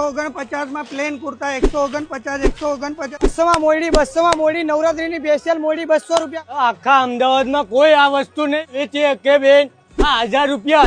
149 માં પ્લેન કુર્તા 149 200 માં મોડી નવરાત્રીની સ્પેશિયલ મોડી 200 રૂપિયા। આખા અમદાવાદમાં કોઈ આ વસ્તુ ને વેચે કે બેન? 1000 રૂપિયા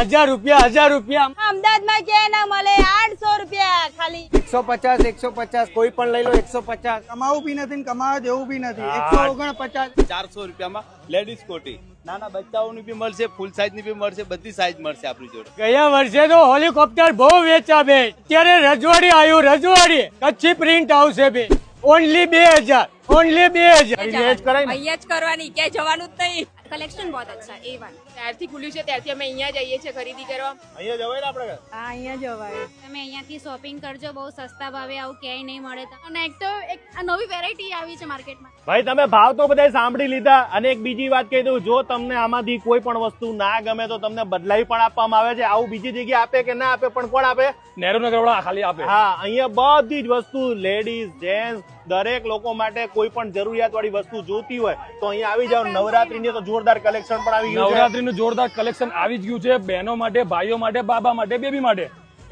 અમદાવાદમાં ક્યાંય ના મળે। 800 રૂપિયા ખાલી। 150 કોઈ પણ લઈ લો 150। કમાવું બી નથી ને કમાવા જેવું બી નથી। 149 400 રૂપિયામાં લેડીઝ કોટી, નાના બચ્ચાઓની બી મળશે, ફૂલ સાઈઝ ની બી મળશે, બધી સાઈઝ મળશે આપણી જોડે। ગયા વર્ષે તો હેલિકોપ્ટર બહુ વેચા બેન। અત્યારે રજવાડી આવ્યું, રજવાડી કચ્છી પ્રિન્ટ આવશે બેન, ઓનલી 2000 અહીંયા જ કરવાની, ક્યાંય જવાનું જ નહીં। कलेक्शन बहुत अच्छा A1 ત્યારથી ખુલ્યું છે ત્યારથી અમે અહીંયા જઈએ છીએ ખરીદી કરવા। અહીંયા જવાય ને આપણે? હા અહીંયા જવાય। તમે અહીંયાથી શોપિંગ કરજો, બહુ સસ્તા ભાવે, આવું ક્યાંય નહીં મળે। અને એક તો એક આ નવી વેરાયટી આવી છે માર્કેટમાં। ભાઈ તમે ભાવ તો બધા સાંભળી લીધા, અને એક બીજી વાત કહી દઉં, જો તમને આમાંથી કોઈ પણ વસ્તુ ના ગમે તો તમને બદલાવી પણ આપવામાં આવે છે। આવું બીજી જગ્યાએ આપે કે ના આપે, પણ કોણ આપે? નેहरू નગરવાળા ખાલી આપે। હા, અહીંયા બધી જ વસ્તુ લેડીઝ જેન્ટ્સ દરેક લોકો માટે કોઈ પણ જરૂરિયાત વાળી વસ્તુ જોતી હોય તો અહીંયા આવી જાવ। નવરાત્રીની તો જોરદાર કલેક્શન પણ આવી ગયું છે। નવરાત્રીનું જોરદાર કલેક્શન આવી જ ગયું છે, બહેનો માટે, ભાઈઓ માટે, બાબા માટે, બેબી માટે।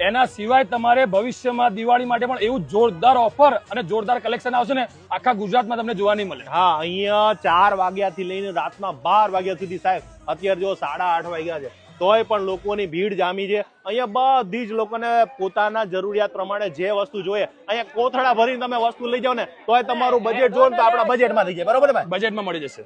એના સિવાય તમારે ભવિષ્યમાં દિવાળી માટે પણ એવું જોરદાર ઓફર અને જોરદાર કલેક્શન આવશે ને, આખા ગુજરાતમાં તમને જોવા નહીં મળે। હા, અહીંયા 4 વાગ્યાથી લઈને રાતના 12 વાગ્યા સુધી સાહેબ, અત્યારે જો 8:30 વાગ્યા છે તોય પણ લોકોની ભીડ જામી છે। અહીંયા બધી જ લોકોને પોતાના જરૂરિયાત પ્રમાણે જે વસ્તુ જોઈએ, અહીંયા કોથળા ભરીને તમે વસ્તુ લઈ જાવ ને તોય તમારું બજેટ જો તો આપણા બજેટમાં થઈ જાય। બરોબર ને ભાઈ? બજેટમાં મળી જશે।